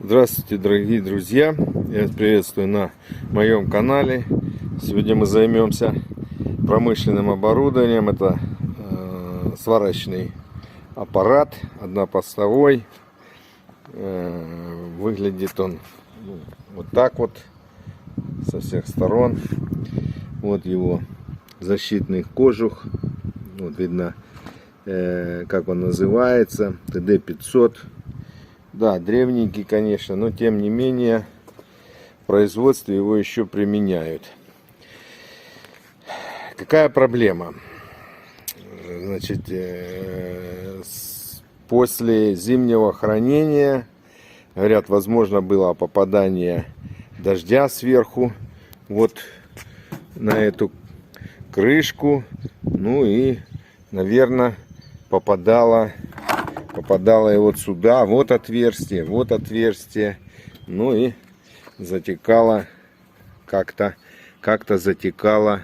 Здравствуйте, дорогие друзья! Я вас приветствую на моем канале. Сегодня мы займемся промышленным оборудованием. Это сварочный аппарат однопостовой. Выглядит он вот так вот со всех сторон. Вот его защитный кожух. Вот видно, как он называется. ТД-500. Да, древненький, конечно, но тем не менее в производстве его еще применяют. Какая проблема? Значит, после зимнего хранения, говорят, возможно было попадание дождя сверху вот на эту крышку, ну и, наверное, попадало и вот сюда, вот отверстие, ну и затекало, как-то затекало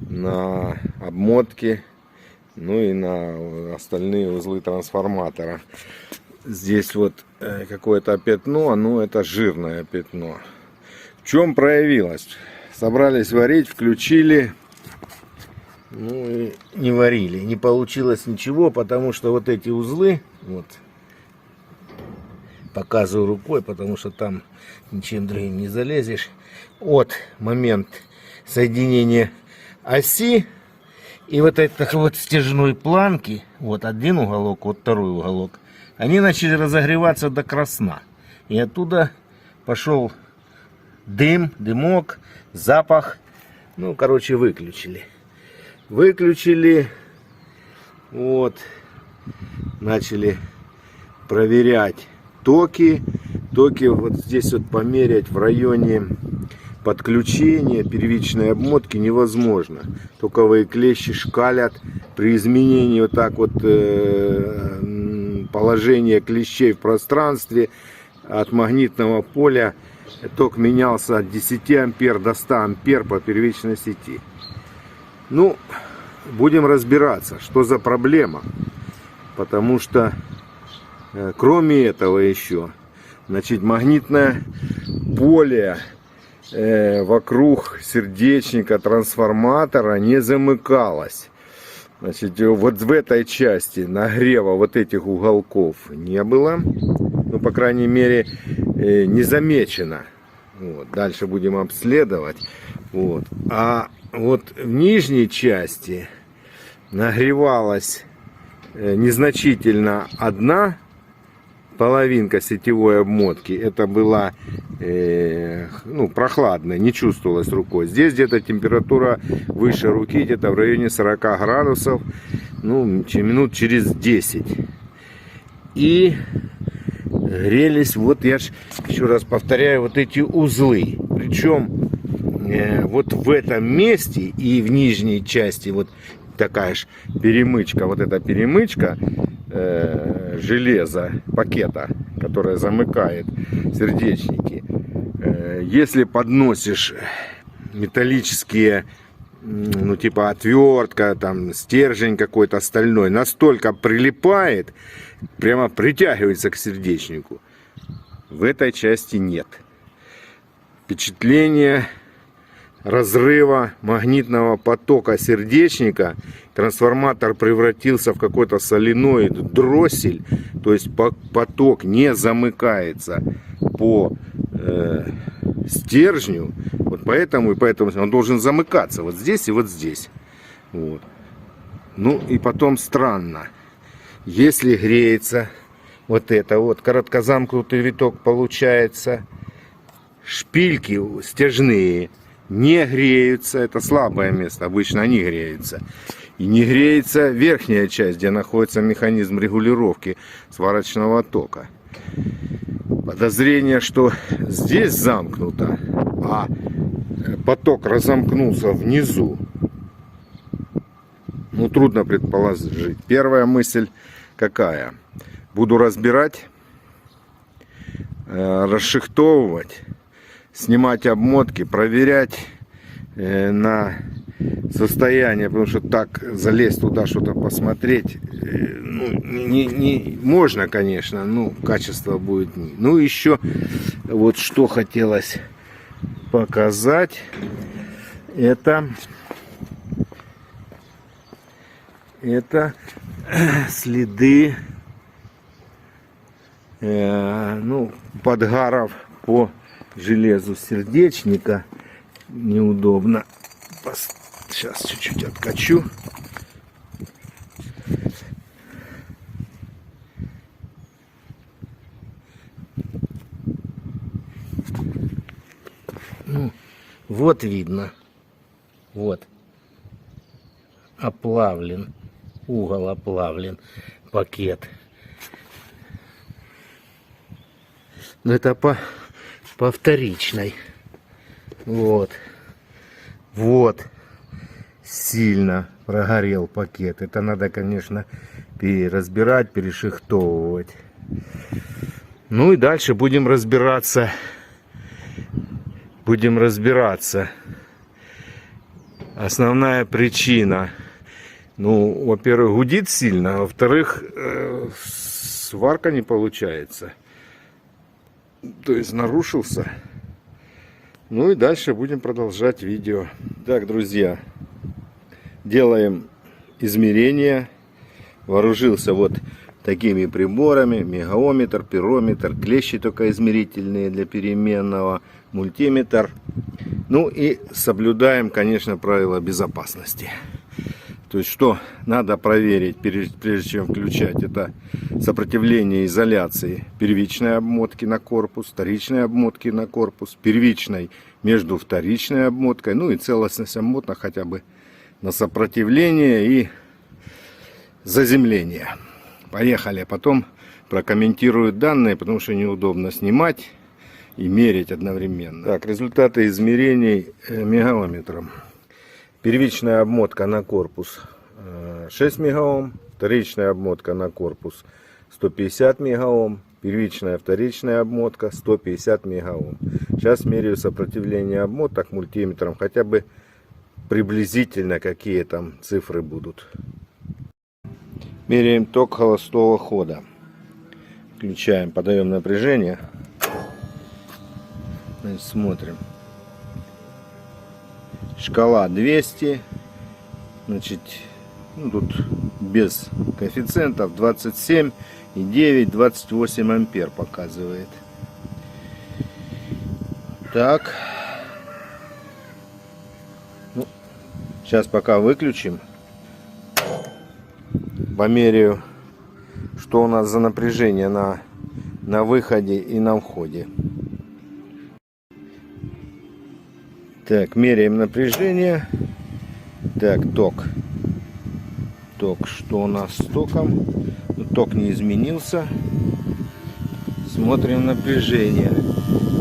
на обмотки, ну и на остальные узлы трансформатора. Здесь вот какое-то пятно, ну это жирное пятно. В чем проявилось? Собрались варить, включили. Ну и не варили, не получилось ничего, потому что вот эти узлы, вот, показываю рукой, потому что там ничем другим не залезешь, от момент соединения оси и вот этой вот стяжной планки, вот один уголок, вот второй уголок, они начали разогреваться до красна, и оттуда пошел дымок, запах, ну короче выключили, вот, начали проверять токи вот здесь вот померять в районе подключения первичной обмотки невозможно, токовые клещи шкалят при изменении вот так вот положения клещей в пространстве от магнитного поля. Ток менялся от 10 ампер до 100 ампер по первичной сети. Ну, будем разбираться, что за проблема. Потому что, кроме этого еще, значит, магнитное поле вокруг сердечника трансформатора не замыкалось. Значит, вот в этой части нагрева вот этих уголков не было. Ну, по крайней мере, не замечено. Вот, дальше будем обследовать. Вот. А вот в нижней части нагревалась незначительно одна половинка сетевой обмотки. Это была прохладная, не чувствовалась рукой. Здесь где-то температура выше руки, где-то в районе 40 градусов, ну, минут через 10. И грелись, вот я еще раз повторяю, вот эти узлы. Причем вот в этом месте и в нижней части вот такая же перемычка, вот эта перемычка железа, пакета, которая замыкает сердечники. Если подносишь металлические, ну типа отвертка, там стержень какой-то стальной, настолько прилипает, прямо притягивается к сердечнику. В этой части нет. Впечатление разрыва магнитного потока сердечника, трансформатор превратился в какой-то соленоид, дроссель, то есть поток не замыкается по стержню, вот поэтому он должен замыкаться вот здесь и вот здесь. Вот. Ну и потом странно, если греется вот это вот короткозамкнутый виток получается, шпильки стяжные не греются, это слабое место, обычно они греются. И не греется верхняя часть, где находится механизм регулировки сварочного тока. Подозрение, что здесь замкнуто, а поток разомкнулся внизу. Ну, трудно предположить. Первая мысль какая? Буду разбирать, расшихтовывать, снимать обмотки, проверять на состояние, потому что так залезть туда что-то посмотреть, ну, не можно, конечно, но качество будет. Ну, еще вот что хотелось показать, это следы ну, подгаров по железу сердечника. Неудобно. Сейчас чуть-чуть откачу. Ну, вот видно. Вот. Оплавлен. Угол оплавлен. Пакет. Но это по вторичной. Вот. Вот. Сильно прогорел пакет. Это надо, конечно, переразбирать, перешихтовывать. Ну и дальше будем разбираться. Основная причина. Ну, во-первых, гудит сильно, а во-вторых, сварка не получается. То есть нарушился. Ну и дальше будем продолжать видео. Так, друзья, делаем измерения. Вооружился вот такими приборами: мегаометр, пирометр, клещи только измерительные для переменного, мультиметр. Ну и соблюдаем, конечно, правила безопасности. То есть, что надо проверить, прежде чем включать, это сопротивление изоляции первичной обмотки на корпус, вторичной обмотки на корпус, первичной между вторичной обмоткой, ну и целостность обмоток хотя бы на сопротивление и заземление. Поехали, потом прокомментирую данные, потому что неудобно снимать и мерить одновременно. Так, результаты измерений мегаометром. Первичная обмотка на корпус 6 мегаом, вторичная обмотка на корпус 150 мегаом, первичная, вторичная обмотка 150 мегаом. Сейчас меряю сопротивление обмоток мультиметром, хотя бы приблизительно какие там цифры будут. Меряем ток холостого хода. Включаем, подаем напряжение. Значит, смотрим. Шкала 200, значит, ну, тут без коэффициентов 27,9, 28 ампер показывает. Так, ну, сейчас пока выключим, померяю, что у нас за напряжение на выходе и на входе. Так, меряем напряжение. Так, ток. Ток, что у нас с током? Ток не изменился. Смотрим напряжение.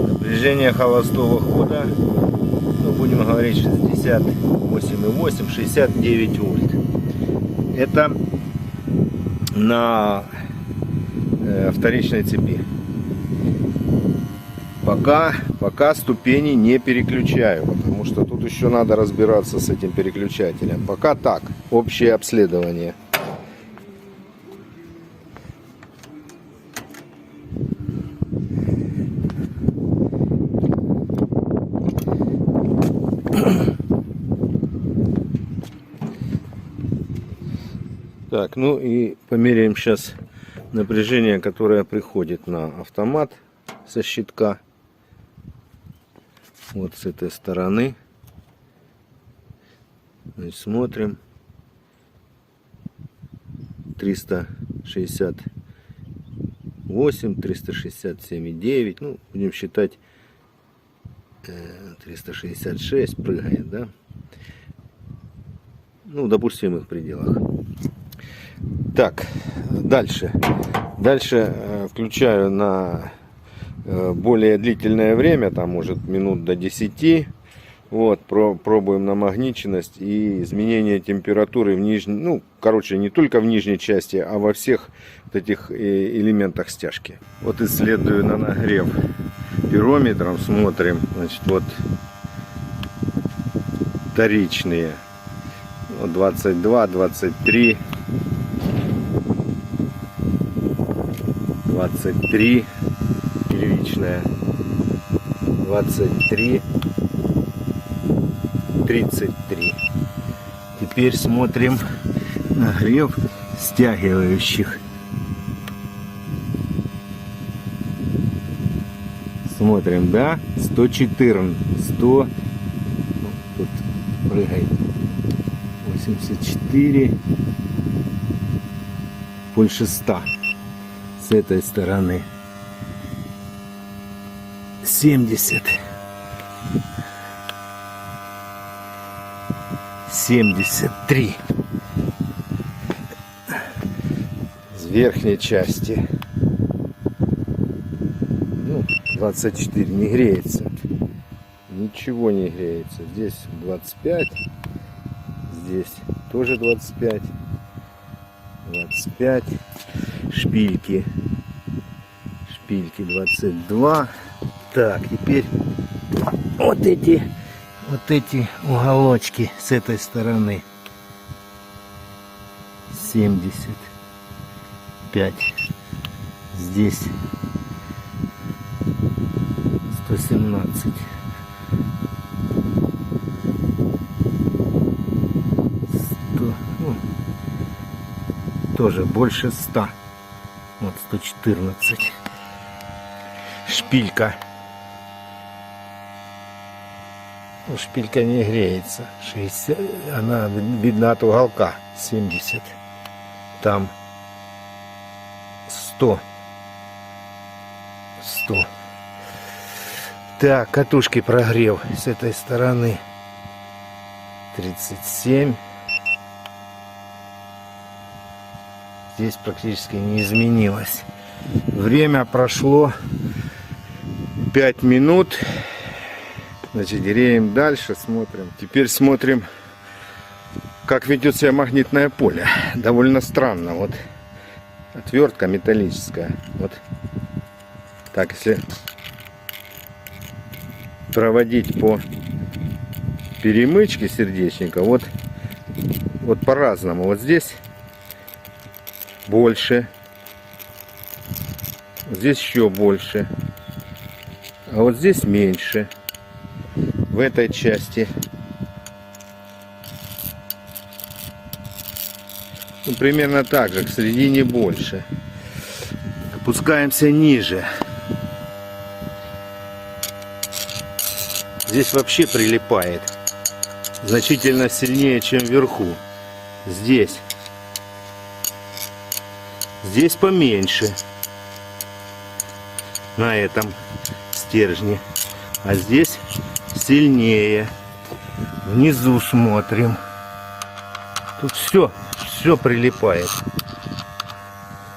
Напряжение холостого хода, ну, будем говорить 68,8, 69 вольт. Это на вторичной цепи. Пока ступени не переключаю, потому что тут еще надо разбираться с этим переключателем. Пока так, общее обследование. Так, ну и померяем сейчас напряжение, которое приходит на автомат со щитка. Вот с этой стороны. Значит, смотрим. 368, 367,9. Ну, будем считать 366 прыгает, да? Ну, в допустимых пределах. Так, дальше. Дальше включаю на более длительное время, там может минут до 10. Вот, пробуем намагниченность и изменение температуры в нижней, ну, короче, не только в нижней части, а во всех вот этих элементах стяжки. Вот исследую на нагрев пирометром, смотрим, значит, вот вторичные Вот 22, 23, 23, первичная, 23, 33. Теперь смотрим нагрев стягивающих. Смотрим, да, 114, 100, тут прыгает, 84, больше 100 с этой стороны, 70, 73 с верхней части. 24 не греется, ничего не греется. Здесь 25, здесь тоже 25, 25, шпильки 22. Так, теперь вот эти уголочки с этой стороны 75, здесь 117, 100, ну, тоже больше 100, вот 114, шпилька, ну, шпилька не греется, 60, она видна от уголка, 70, там 100. Так, катушки прогрев с этой стороны 37. Здесь практически не изменилось. Время прошло 5 минут. Значит, греем дальше, смотрим. Теперь смотрим, как ведет себя магнитное поле. Довольно странно. Вот отвертка металлическая. Вот так, если проводить по перемычке сердечника, вот по-разному. Вот здесь больше, здесь еще больше, а вот здесь меньше. В этой части, ну, примерно так же, к середине больше. Опускаемся ниже. Здесь вообще прилипает значительно сильнее, чем вверху. Здесь поменьше на этом стержне, а здесь сильнее. Внизу смотрим. Тут все прилипает.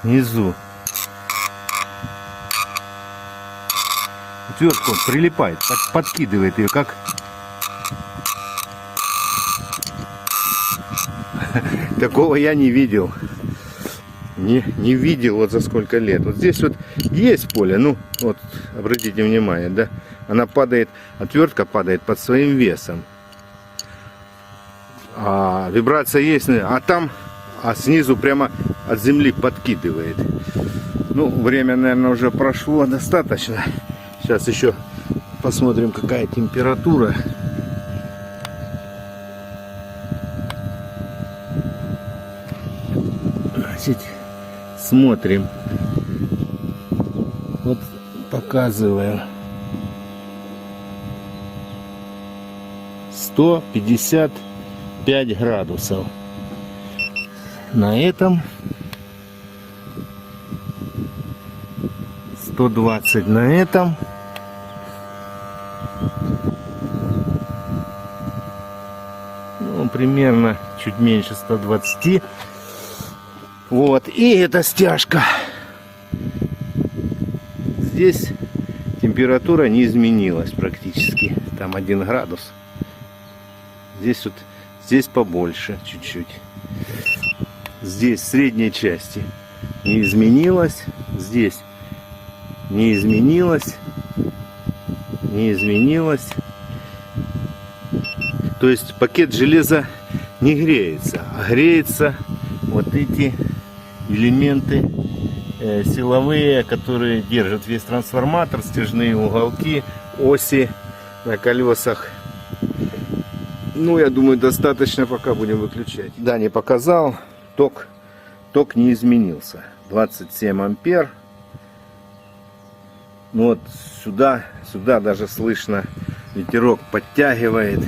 Внизу. Отвертка прилипает, подкидывает ее, как такого я не видел. Не видел вот за сколько лет. Вот здесь вот есть поле, ну вот обратите внимание, да, она падает, отвертка падает под своим весом. А вибрация есть, а снизу прямо от земли подкидывает. Ну, время, наверное, уже прошло достаточно. Сейчас еще посмотрим, какая температура. Значит, смотрим. Вот показываю. 155 градусов. На этом 120 на этом. Ну, примерно чуть меньше 120. Вот. И эта стяжка. Здесь температура не изменилась практически. Там 1 градус. Здесь побольше чуть-чуть. Здесь в средней части не изменилось. Здесь не изменилось. Не изменилось. То есть пакет железа не греется, а греются вот эти элементы силовые, которые держат весь трансформатор, стяжные уголки, оси на колесах. Ну, я думаю, достаточно, пока будем выключать. Да, не показал, ток не изменился. 27 ампер. Ну вот сюда даже слышно, ветерок подтягивает,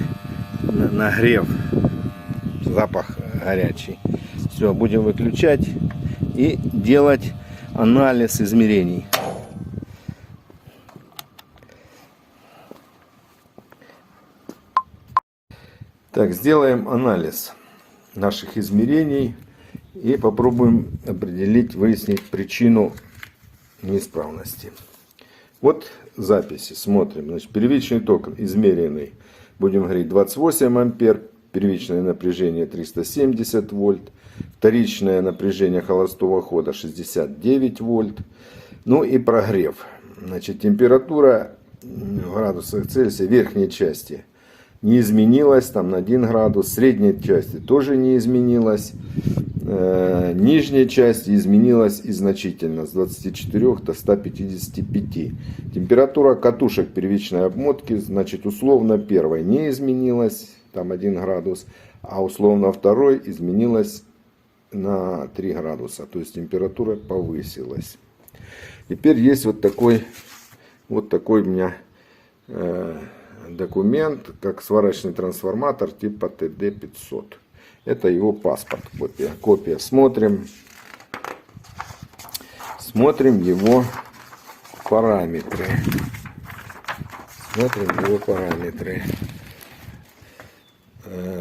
нагрев, запах горячий. Все, будем выключать и делать анализ измерений. Так, сделаем анализ наших измерений и попробуем определить, выяснить причину неисправности. Вот записи, смотрим. Значит, первичный ток измеренный, будем говорить, 28 ампер, первичное напряжение 370 вольт, вторичное напряжение холостого хода 69 вольт, ну и прогрев. Значит, температура в градусах Цельсия верхней части не изменилась, там на 1 градус, средней части тоже не изменилась, нижняя часть изменилась и значительно, с 24 до 155. Температура катушек первичной обмотки, значит, условно первой не изменилась, там 1 градус, а условно второй изменилась на 3 градуса, то есть температура повысилась. Теперь есть вот такой у меня документ, как сварочный трансформатор типа ТД-500. Это его паспорт, копия. Смотрим его параметры.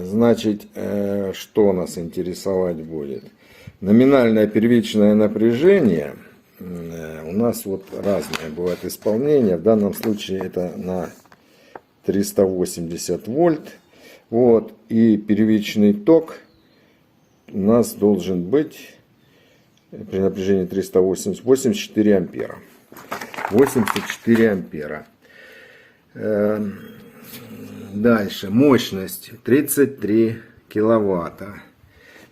Значит, что нас интересовать будет? Номинальное первичное напряжение у нас вот разное бывает исполнение. В данном случае это на 380 вольт. Вот. И первичный ток у нас должен быть при напряжении 380 84 ампера. 84 ампера. Дальше. Мощность 33 киловатта.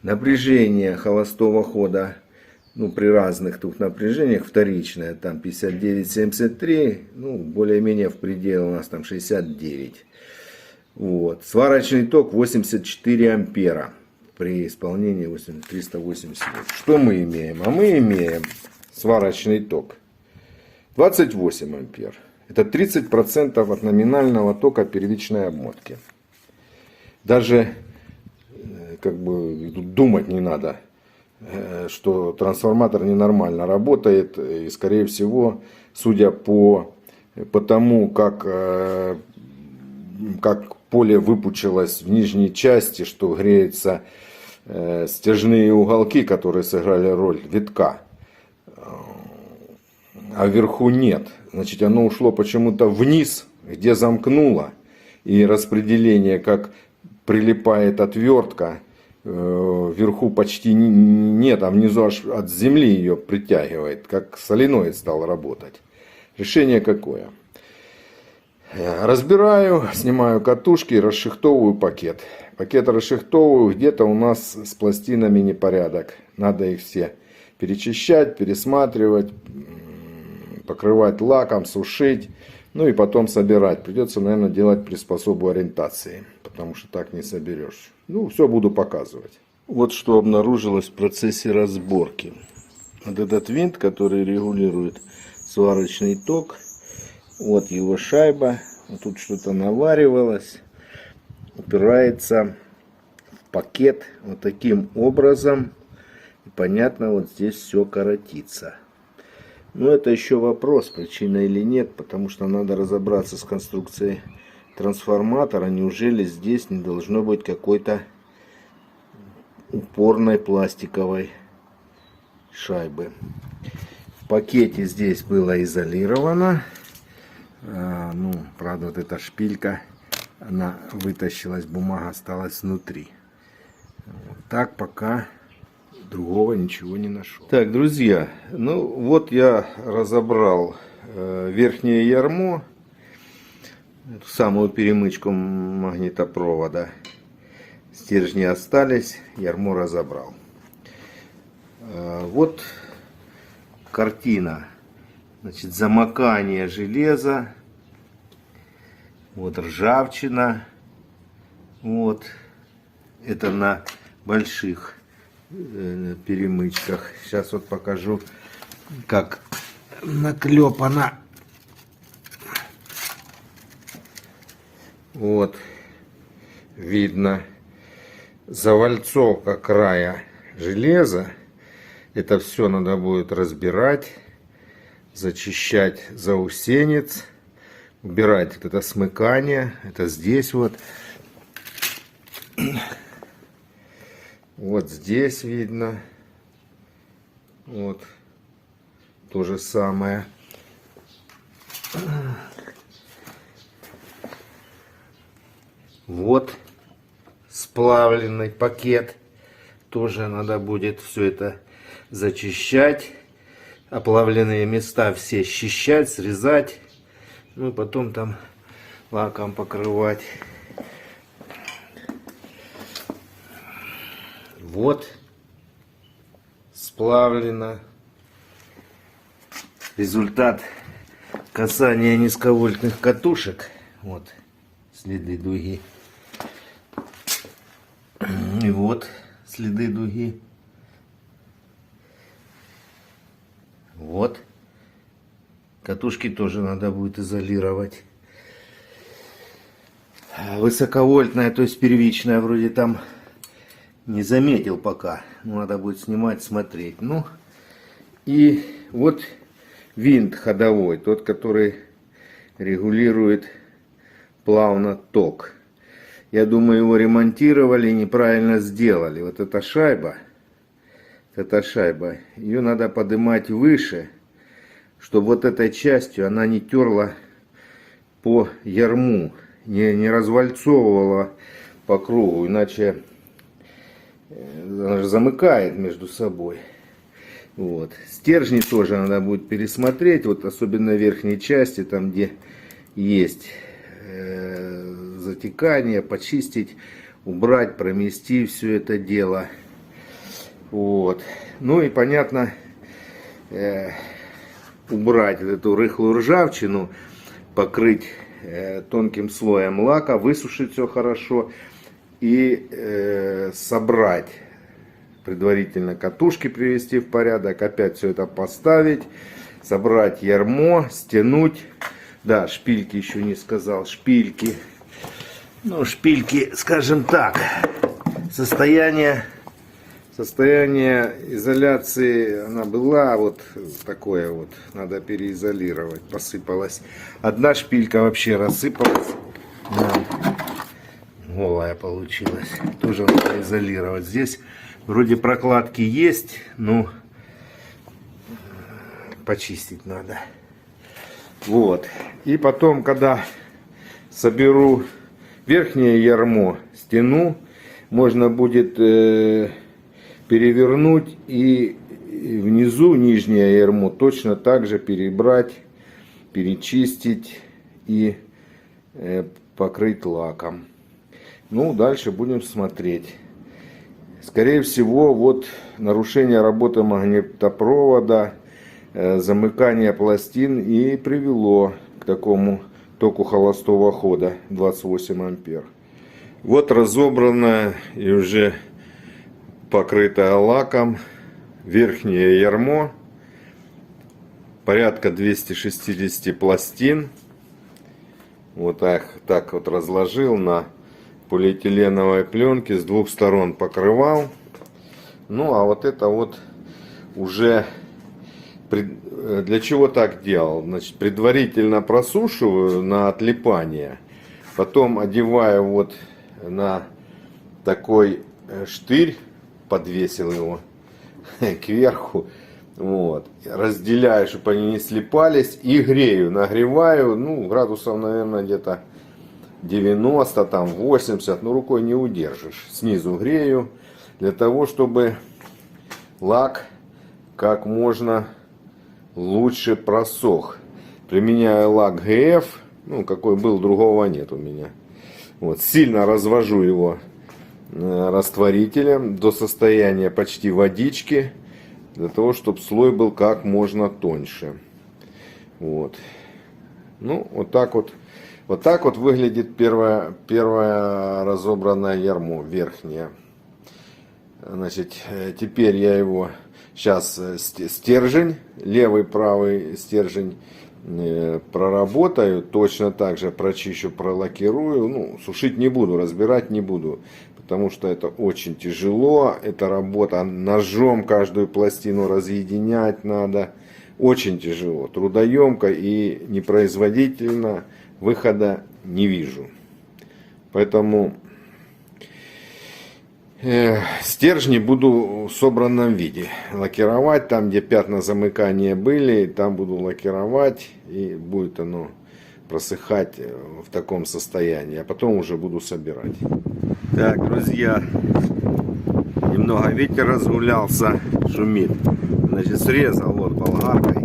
Напряжение холостого хода, ну, при разных тут напряжениях, вторичное, там 59,73, ну, более-менее в пределе у нас там 69. Вот. Сварочный ток 84 ампера при исполнении 380 вольт. Что мы имеем? А мы имеем сварочный ток 28 ампер. Это 30% от номинального тока первичной обмотки. Даже как бы думать не надо, что трансформатор ненормально работает. И скорее всего, судя по тому, как поле выпучилось в нижней части, что греются стяжные уголки, которые сыграли роль витка, а вверху нет. Значит, оно ушло почему-то вниз, где замкнуло. И распределение, как прилипает отвертка, вверху почти нет, а внизу аж от земли ее притягивает, как соленоид стал работать. Решение какое? Разбираю, снимаю катушки и расшихтовываю пакет. Пакет расшихтовываю, где-то у нас с пластинами непорядок. Надо их все перечищать, пересматривать, покрывать лаком, сушить, ну и потом собирать. Придется, наверное, делать приспособу ориентации, потому что так не соберешь. Ну, все буду показывать. Вот что обнаружилось в процессе разборки. Вот этот винт, который регулирует сварочный ток, вот его шайба, вот тут что-то наваривалось, упирается в пакет вот таким образом. И понятно, вот здесь все коротится. Но это еще вопрос, причина или нет, потому что надо разобраться с конструкцией трансформатора. Неужели здесь не должно быть какой-то упорной пластиковой шайбы? В пакете здесь было изолировано. Ну, правда, вот эта шпилька, она вытащилась, бумага осталась внутри. Вот так пока другого ничего не нашел. Так, друзья, ну вот я разобрал верхнее ярмо, эту самую перемычку магнитопровода. Стержни остались, ярмо разобрал. Вот картина. Значит, замыкание железа. Вот ржавчина. Вот. Это на больших перемычках. Сейчас вот покажу, как наклепана. Вот. Видно завальцовка края железа. Это все надо будет разбирать, зачищать заусенец, убирать это смыкание. Это здесь вот. Вот здесь видно. Вот. То же самое. Вот сплавленный пакет. Тоже надо будет все это зачищать. Оплавленные места все счищать, срезать. Ну и потом там лаком покрывать. Вот сплавлено. Результат касания низковольтных катушек. Вот следы дуги. И вот следы дуги. Вот. Катушки тоже надо будет изолировать. Высоковольтная, то есть первичная, вроде там не заметил пока. Надо будет снимать, смотреть. Ну, и вот винт ходовой, тот, который регулирует плавно ток. Я думаю, его ремонтировали, неправильно сделали. Вот эта шайба, ее надо поднимать выше, чтобы вот этой частью она не терла по ярму, не развальцовывала по кругу, иначе она же замыкает между собой. Вот. Стержни тоже надо будет пересмотреть, вот особенно в верхней части, там где есть затекание, почистить, убрать, промести все это дело. Вот. Ну и понятно, убрать эту рыхлую ржавчину, покрыть тонким слоем лака, высушить все хорошо и собрать. Предварительно катушки привести в порядок, опять все это поставить, собрать ярмо, стянуть. Да, шпильки еще не сказал, шпильки. Ну, шпильки, скажем так, состояние изоляции, она была вот такое вот, надо переизолировать, посыпалась. Одна шпилька вообще рассыпалась, голая получилась, тоже надо изолировать. Здесь вроде прокладки есть, но почистить надо. Вот. И потом, когда соберу верхнее ярмо, стяну, можно будет перевернуть и внизу нижнее ярмо точно так же перебрать, перечистить и покрыть лаком. Ну, дальше будем смотреть. Скорее всего, вот нарушение работы магнитопровода, замыкание пластин и привело к такому току холостого хода 28 ампер. Вот разобранное и уже покрытое лаком верхнее ярмо, порядка 260 пластин. Вот так вот разложил на полиэтиленовой пленке, с двух сторон покрывал. Ну а вот это вот уже для чего так делал? Значит, предварительно просушиваю на отлипание, потом одеваю вот на такой штырь, подвесил его кверху, вот, разделяю, чтобы они не слипались, и грею, нагреваю, ну, градусов, наверное, где-то 90, там 80, ну, рукой не удержишь. Снизу грею, для того, чтобы лак как можно лучше просох. Применяю лак ГФ, ну, какой был, другого нет у меня. Вот, сильно развожу его растворителем до состояния почти водички, для того, чтобы слой был как можно тоньше. Вот. Ну, вот так вот. Вот так вот выглядит первое разобранное ярмо, верхнее. Значит, теперь я его сейчас стержень, левый, правый стержень проработаю, точно так же прочищу, пролакирую. Ну, сушить не буду, разбирать не буду, потому что это очень тяжело. Это работа ножом, каждую пластину разъединять надо. Очень тяжело, трудоемко и непроизводительно. Выхода не вижу. Поэтому стержни буду в собранном виде. Лакировать там, где пятна замыкания были, там буду лакировать. И будет оно просыхать в таком состоянии. А потом уже буду собирать. Так, друзья. Немного ветер разгулялся, шумит. Значит, срезал вот болгаркой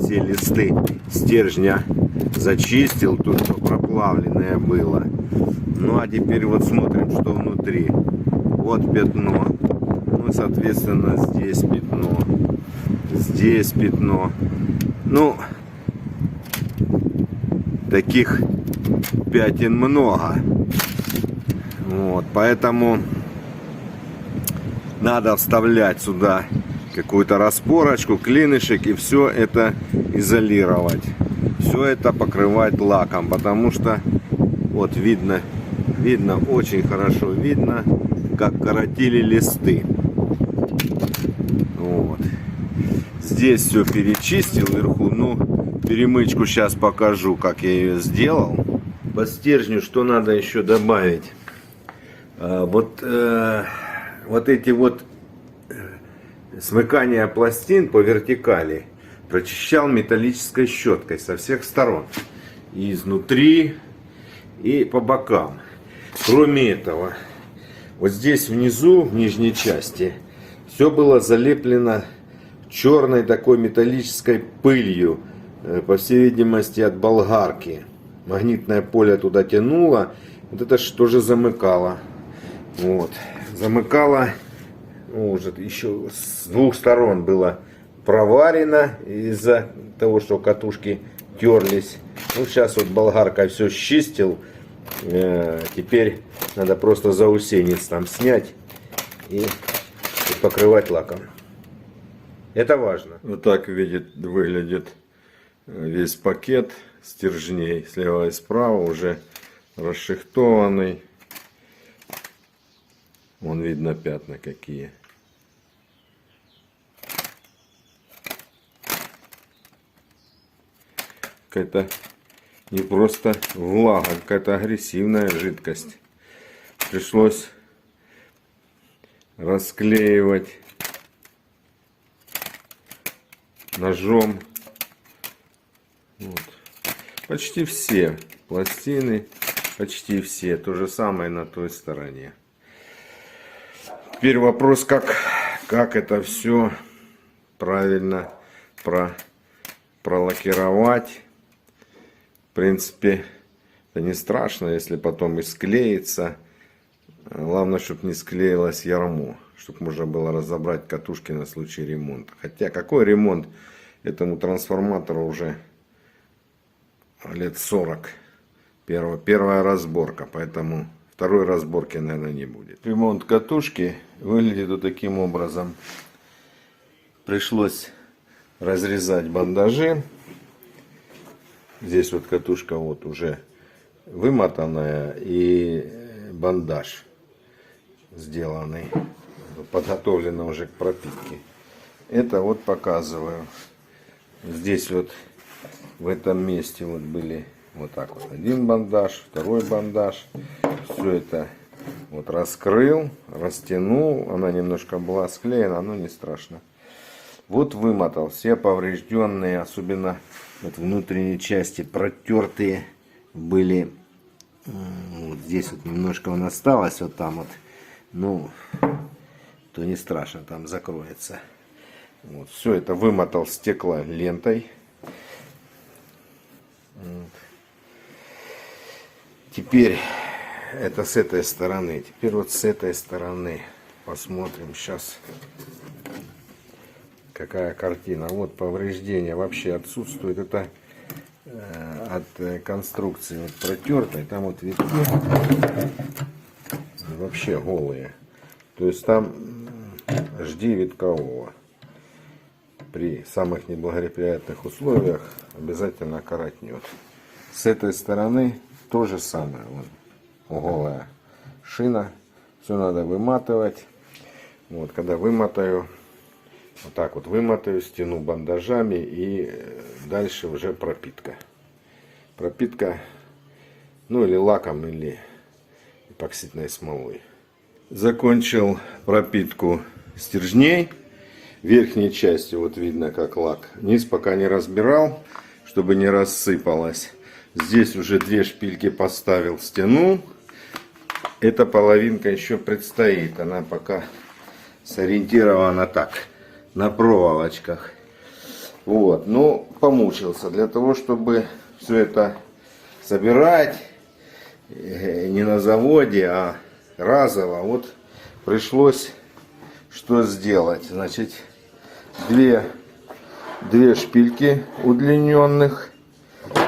все листы стержня. Зачистил, тут что проплавленное было. Ну а теперь вот смотрим, что внутри. Вот пятно. Ну, соответственно, здесь пятно. Здесь пятно. Ну, таких пятен много. Вот, поэтому надо вставлять сюда какую-то распорочку, клинышек и все это изолировать. Все это покрывать лаком, потому что вот видно, очень хорошо видно, как коротили листы. Вот. Здесь все перечистил вверху, ну, перемычку сейчас покажу, как я ее сделал. По стержню что надо еще добавить? Вот эти вот смыкания пластин по вертикали прочищал металлической щеткой со всех сторон. И изнутри, и по бокам. Кроме этого, вот здесь внизу, в нижней части, все было залеплено черной такой металлической пылью. По всей видимости, от болгарки. Магнитное поле туда тянуло. Вот это что же замыкало. Вот. Замыкало. Уже еще с двух сторон было проварено из-за того, что катушки терлись. Ну, сейчас вот болгаркой все счистил. Теперь надо просто заусенец там снять и покрывать лаком. Это важно. Вот так выглядит весь пакет стержней. Слева и справа уже расшихтованный. Вон видно пятна какие. Какая-то не просто влага, какая-то агрессивная жидкость. Пришлось расклеивать ножом. Вот. Почти все пластины, почти все. То же самое на той стороне. Теперь вопрос, как это все правильно пролакировать. В принципе, это не страшно, если потом и склеится. Главное, чтобы не склеилось ярмо, чтобы можно было разобрать катушки на случай ремонта. Хотя, какой ремонт? Этому трансформатору уже лет 40. Первая разборка, поэтому второй разборки, наверное, не будет. Ремонт катушки выглядит вот таким образом. Пришлось разрезать бандажи. Здесь вот катушка вот уже вымотанная и бандаж сделанный, подготовлено уже к пропитке. Это вот показываю. Здесь вот в этом месте вот были вот так вот один бандаж, второй бандаж. Все это вот раскрыл, растянул. Она немножко была склеена, но не страшно. Вот вымотал все поврежденные, особенно вот внутренней части протертые были. Вот здесь вот немножко он осталось, вот там вот. Ну, то не страшно, там закроется. Вот, все это вымотал стеклолентой. Вот. Теперь Это с этой стороны. Теперь вот с этой стороны посмотрим сейчас, какая картина. Вот повреждения вообще отсутствуют. Это от конструкции вот протертой. Там вот витки вообще голые. То есть там жди виткового. При самых неблагоприятных условиях обязательно коротнет. С этой стороны то же самое. Вот, голая шина. Все надо выматывать. Вот, когда вымотаю, вот так вот вымотаю, стяну бандажами, и дальше уже пропитка. Пропитка, ну или лаком, или эпоксидной смолой. Закончил пропитку стержней. Верхней части вот видно, как лак. Низ пока не разбирал, чтобы не рассыпалось. Здесь уже 2 шпильки поставил, стянул. Эта половинка еще предстоит. Она пока сориентирована так, на проволочках. Вот, ну, помучился для того, чтобы все это собирать. Не на заводе, а разово. Вот пришлось что сделать. Значит, две шпильки удлиненных.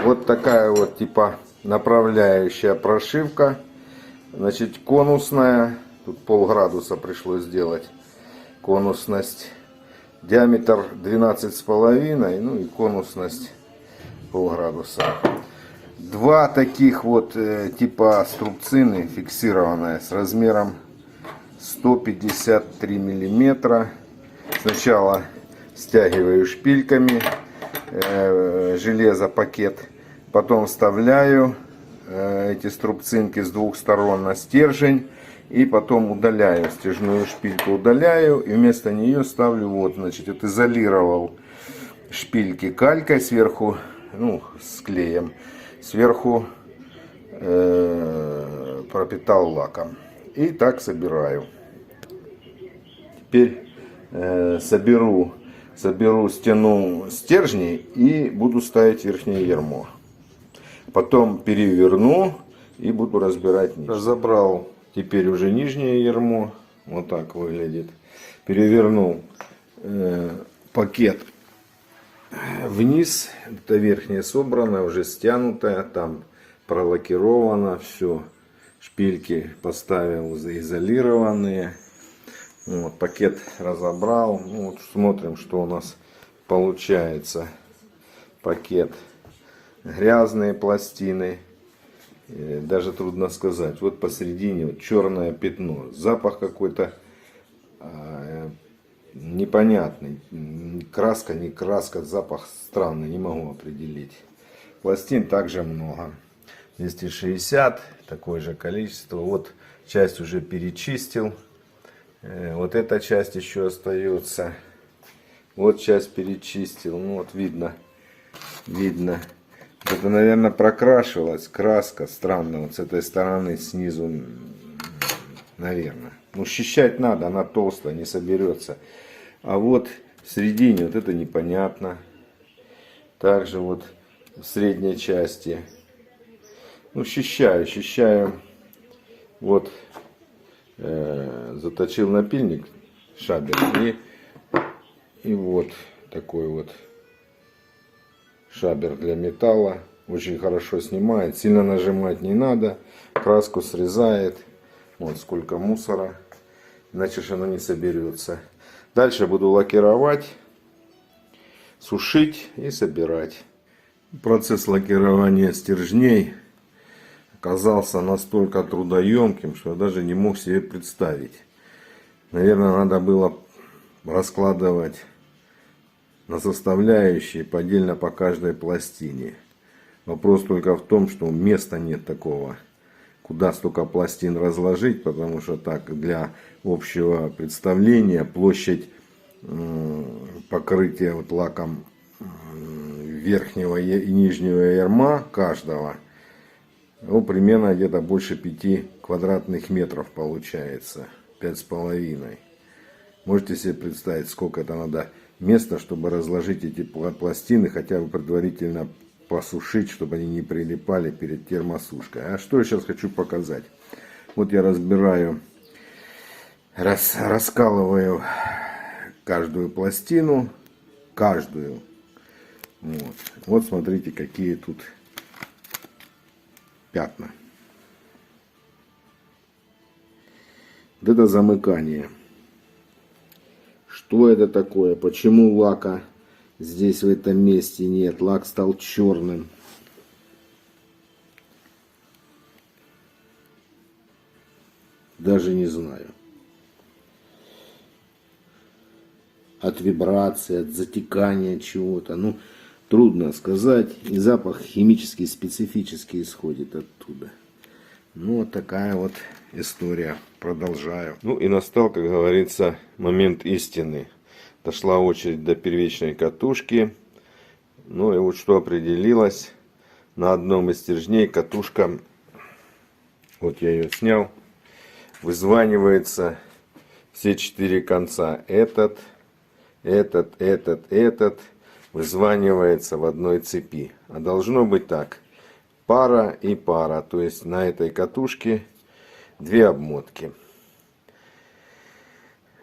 Вот такая вот типа направляющая прошивка. Значит, конусная. Тут полградуса пришлось сделать. Конусность. Диаметр 12,5. Ну и конусность полградуса. 2 таких вот типа струбцины фиксированная с размером 153 миллиметра. Сначала стягиваю шпильками железопакет, потом вставляю эти струбцинки с 2 сторон на стержень, и потом удаляю стержную шпильку, удаляю, и вместо нее ставлю вот, значит, вот изолировал шпильки калькой сверху, ну, с клеем, сверху пропитал лаком. И так собираю. Теперь соберу стену стержней и буду ставить верхнее ярмо. Потом переверну и буду разбирать низ. Разобрал теперь уже нижнее ярмо. Вот так выглядит. Перевернул пакет вниз. Это верхнее собрано, уже стянутое. Там пролакировано все. Шпильки поставил изолированные. Вот, пакет разобрал. Ну, вот смотрим, что у нас получается. Пакет. Грязные пластины. Даже трудно сказать. Вот посередине вот черное пятно. Запах какой-то непонятный. Краска, не краска. Запах странный. Не могу определить. Пластин также много. 260. Такое же количество. Вот часть уже перечистил. Вот эта часть еще остается. Вот часть перечистил. Ну вот видно. Это, наверное, прокрашивалась краска. Странно. Вот с этой стороны снизу. Наверное. Ну, счищать надо. Она толстая, не соберется. А вот в середине вот это непонятно. Также вот в средней части. Ну, счищаю. Вот. Заточил напильник шабер и вот такой вот шабер для металла. Очень хорошо снимает, сильно нажимать не надо, краску срезает. Вот сколько мусора, иначе же оно не соберется. Дальше буду лакировать, сушить и собирать. Процесс лакирования стержней оказался настолько трудоемким, что я даже не мог себе представить. Наверное, надо было раскладывать на составляющие отдельно по каждой пластине. Вопрос только в том, что места нет такого, куда столько пластин разложить, потому что так для общего представления площадь покрытия вот лаком верхнего и нижнего ярма каждого, ну, примерно где-то больше 5 квадратных метров получается. 5,5. Можете себе представить, сколько это надо места, чтобы разложить эти пластины, хотя бы предварительно посушить, чтобы они не прилипали перед термосушкой. А что я сейчас хочу показать? Вот я разбираю, раскалываю каждую пластину, каждую. Вот смотрите, какие тут пятна. Вот это замыкание. Что это такое? Почему лака здесь в этом месте нет? Лак стал черным. Даже не знаю. От вибрации, от затекания чего-то. Ну, трудно сказать. И запах химический, специфический исходит оттуда. Ну, вот такая вот история. Продолжаю. Ну, и настал, как говорится, момент истины. Дошла очередь до первичной катушки. Ну, и вот что определилось. На одном из стержней катушка, вот я ее снял, вызванивается все 4 конца. Этот вызванивается в одной цепи. А должно быть так. Пара и пара. То есть на этой катушке 2 обмотки.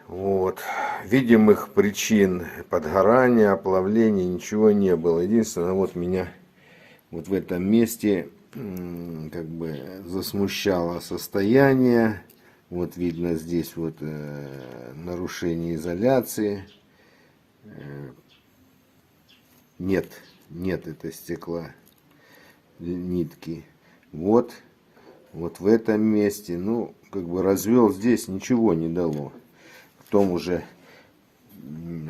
Вот. Видимых причин подгорания, оплавления ничего не было. Единственное, вот меня вот в этом месте как бы засмущало состояние. Вот видно здесь вот нарушение изоляции. Нет это стекла нитки. Вот в этом месте, ну, как бы развел здесь, ничего не дало. Потом уже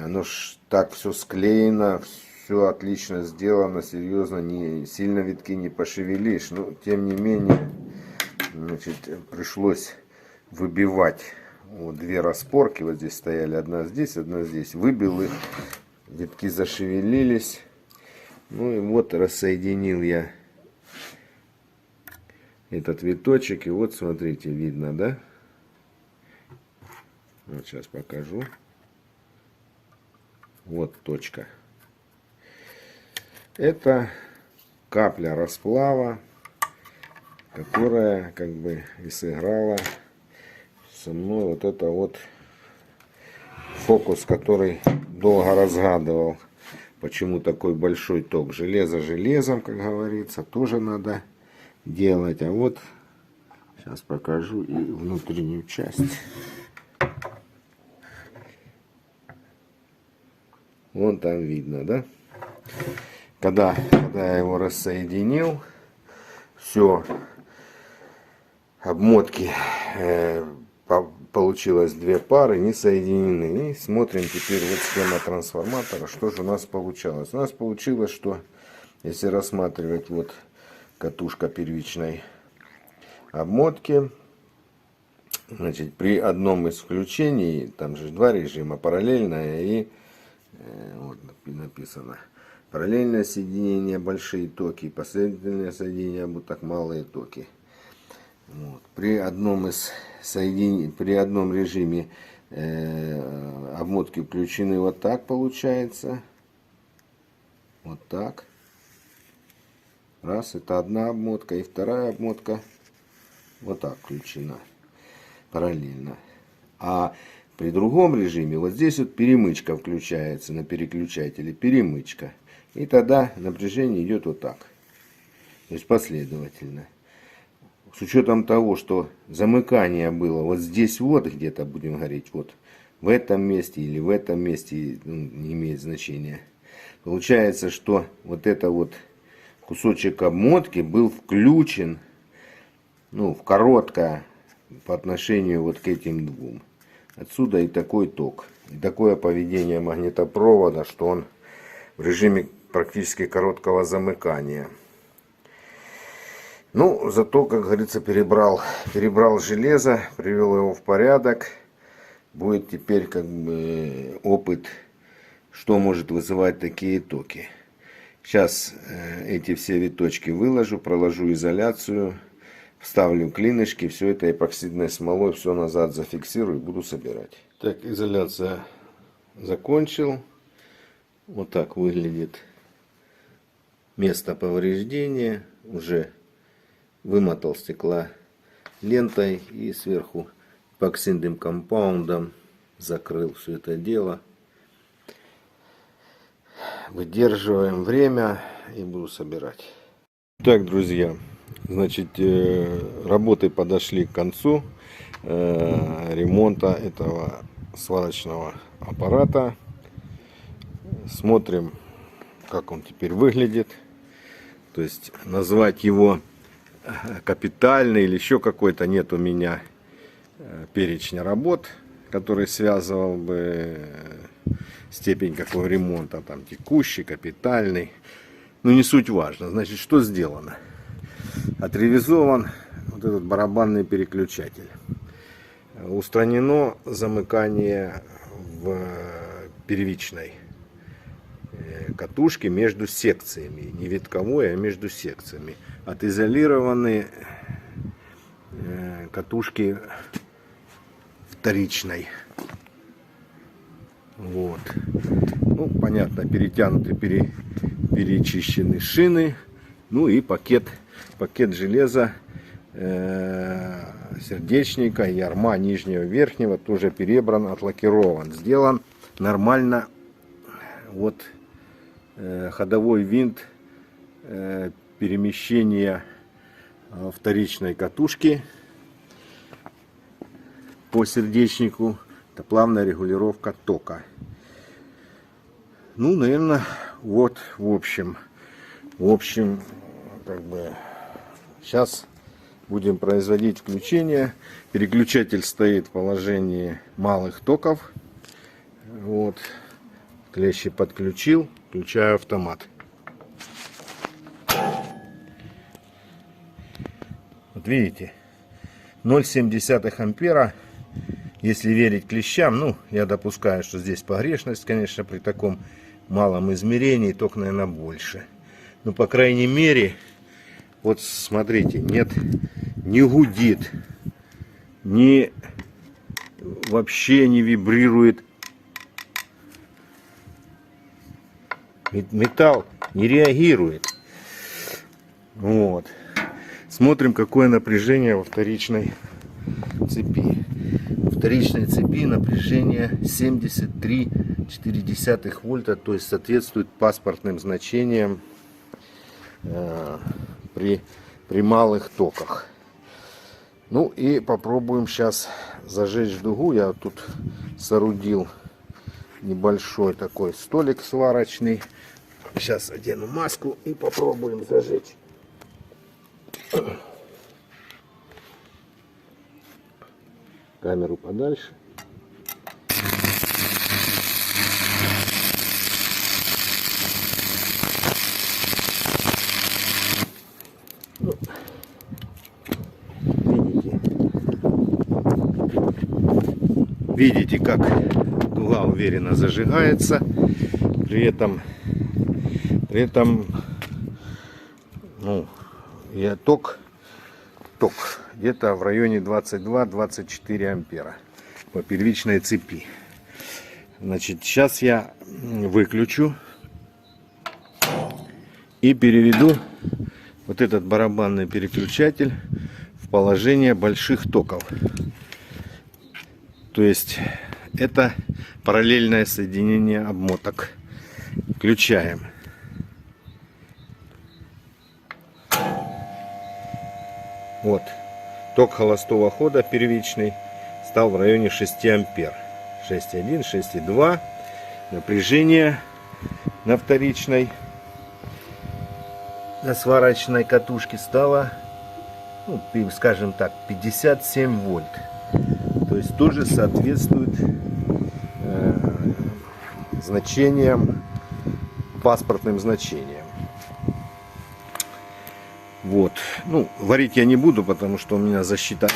оно ж так все склеено, все отлично сделано, серьезно, не сильно витки не пошевелишь. Но тем не менее, значит, пришлось выбивать. Вот 2 распорки вот здесь стояли, одна здесь, одна здесь. Выбил их, витки зашевелились. Ну и вот рассоединил я этот виточек. И вот смотрите, видно, да? Вот сейчас покажу. Вот точка. Это капля расплава, которая как бы и сыграла со мной вот это вот фокус, который долго разгадывал. Почему такой большой ток? Железо железом, как говорится, тоже надо делать. А вот сейчас покажу и внутреннюю часть. Вон там видно, да? Когда я его рассоединил, все, обмотки получилось 2 пары, не соединены. И смотрим теперь вот схема трансформатора, что же у нас получалось. У нас получилось, что если рассматривать вот катушка первичной обмотки, значит, при одном из включений, там же 2 режима, параллельное и вот написано параллельное соединение большие токи, последовательное соединение вот так малые токи. Вот. При одном режиме обмотки включены вот так получается. Вот так. Раз, это одна обмотка, и вторая обмотка вот так включена параллельно. А при другом режиме вот здесь вот перемычка включается на переключателе, перемычка. И тогда напряжение идет вот так. То есть последовательно. С учетом того, что замыкание было вот здесь вот где-то, будем говорить, вот в этом месте или в этом месте, ну, не имеет значения. Получается, что вот это вот кусочек обмотки был включен, ну, в короткое по отношению вот к этим 2. Отсюда и такой ток, и такое поведение магнитопровода, что он в режиме практически короткого замыкания. Ну, зато, как говорится, перебрал железо, привел его в порядок. Будет теперь как бы опыт, что может вызывать такие токи. Сейчас эти все виточки выложу, проложу изоляцию, вставлю клинышки, все это эпоксидной смолой, все назад зафиксирую и буду собирать. Так, изоляция закончил. Вот так выглядит место повреждения, уже вымотал стекла лентой и сверху эпоксидным компаундом закрыл все это дело. Выдерживаем время и буду собирать. Так, друзья, значит, работы подошли к концу ремонта этого сварочного аппарата. Смотрим, как он теперь выглядит. То есть назвать его капитальный или еще какой-то нет у меня перечня работ, который связывал бы степень какого ремонта, там текущий, капитальный. Но не суть важно. Значит, что сделано? Отревизован вот этот барабанный переключатель. Устранено замыкание в первичной катушке между секциями. Не витковой, а между секциями. Отизолированы катушки вторичной. Вот. Ну, понятно, перетянуты, перечищены шины. Ну и пакет железа, сердечника, ярма нижнего, верхнего тоже перебран, отлакирован. Сделан нормально. Вот ходовой винт перемещения вторичной катушки по сердечнику. Это плавная регулировка тока. Ну, наверное, вот в общем, как бы сейчас будем производить включение. Переключатель стоит в положении малых токов. Вот. Клещи подключил, включаю автомат. Вот видите, 0,7 ампера. Если верить клещам, ну, я допускаю, что здесь погрешность, конечно, при таком малом измерении, ток, наверное, больше. Но, по крайней мере, вот смотрите, нет, не гудит, вообще не вибрирует. Металл не реагирует. Вот. Смотрим, какое напряжение во вторичной цепи. Во вторичной цепи напряжение 73,4 вольта, то есть соответствует паспортным значениям при малых токах. Ну и попробуем сейчас зажечь дугу. Я тут соорудил небольшой такой столик сварочный. Сейчас одену маску и попробуем зажечь. Камеру подальше. Видите, как дуга уверенно зажигается. При этом ну, ток где-то в районе 22-24 ампера по первичной цепи. Значит, сейчас я выключу и переведу вот этот барабанный переключатель в положение больших токов. То есть это параллельное соединение обмоток. Включаем. Вот. Ток холостого хода первичный стал в районе 6 ампер. 6,1, 6,2. Напряжение на вторичной, на сварочной катушке стало, ну, скажем так, 57 вольт. То есть тоже соответствует значениям, паспортным значениям. Вот. Ну, варить я не буду, потому что у меня защита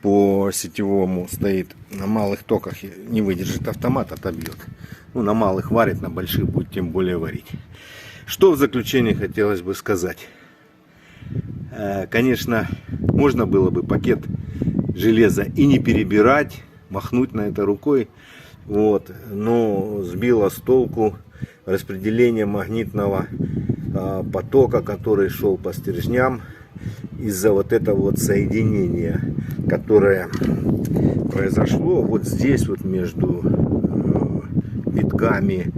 по сетевому стоит на малых токах, не выдержит автомат, отобьет. Ну, на малых варит, на больших будет тем более варить. Что в заключение хотелось бы сказать. Конечно, можно было бы пакет железа и не перебирать, махнуть на это рукой. Вот. Но сбило с толку распределение магнитного потока, который шел по стержням, из-за вот этого вот соединения, которое произошло вот здесь вот между витками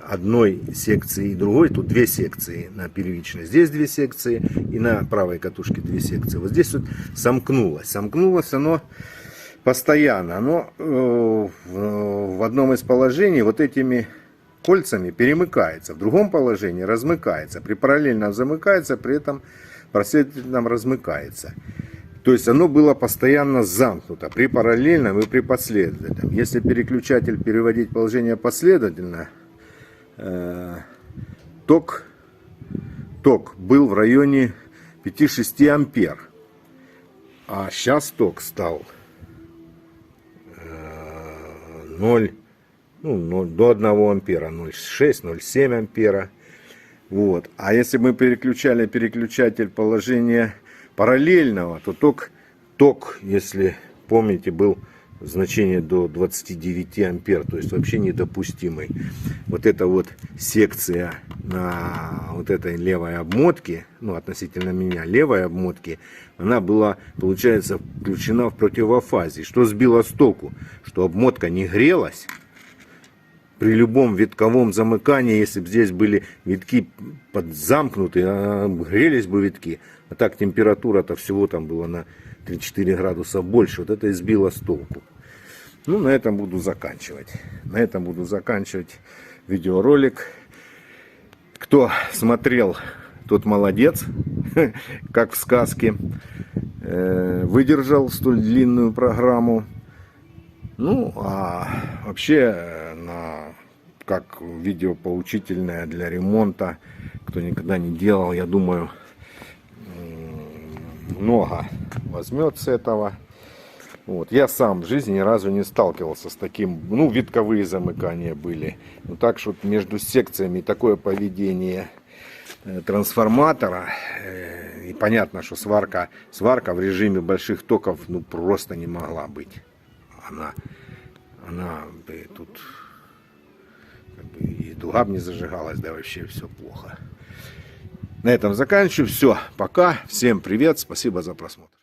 одной секции и другой. Тут две секции на первичной, здесь две секции, и на правой катушке две секции. Вот здесь вот сомкнулось оно постоянно. Оно в одном из положений вот этими кольцами перемыкается, в другом положении размыкается, при параллельном замыкается, при этом последовательном размыкается. То есть оно было постоянно замкнуто при параллельном и при последовательном. Если переключатель переводить положение последовательно, ток был в районе 5-6 ампер, а сейчас ток стал 0, до 1 ампера, 0,6-0,7 ампера. Вот. А если мы переключали переключатель положения параллельного, то ток, если помните, был значение до 29 ампер, то есть вообще недопустимый. Вот эта вот секция на вот этой левой обмотке, относительно меня, левой обмотки, она была, получается, включена в противофазе. Что сбило с толку? Что обмотка не грелась. При любом витковом замыкании, если бы здесь были витки подзамкнуты, грелись бы витки. А так температура-то всего там была на 3-4 градуса больше. Вот это и сбило с толку. На этом буду заканчивать. Видеоролик. Кто смотрел, тот молодец. Как в сказке. Выдержал столь длинную программу. А вообще, как видео поучительное для ремонта, кто никогда не делал, я думаю, много возьмет с этого. Вот. Я сам в жизни ни разу не сталкивался с таким, витковые замыкания были. Так что между секциями такое поведение трансформатора, и понятно, что сварка в режиме больших токов просто не могла быть. Она бы тут и дуга бы не зажигалась, да вообще все плохо. На этом заканчиваю. Все, пока. Всем привет. Спасибо за просмотр.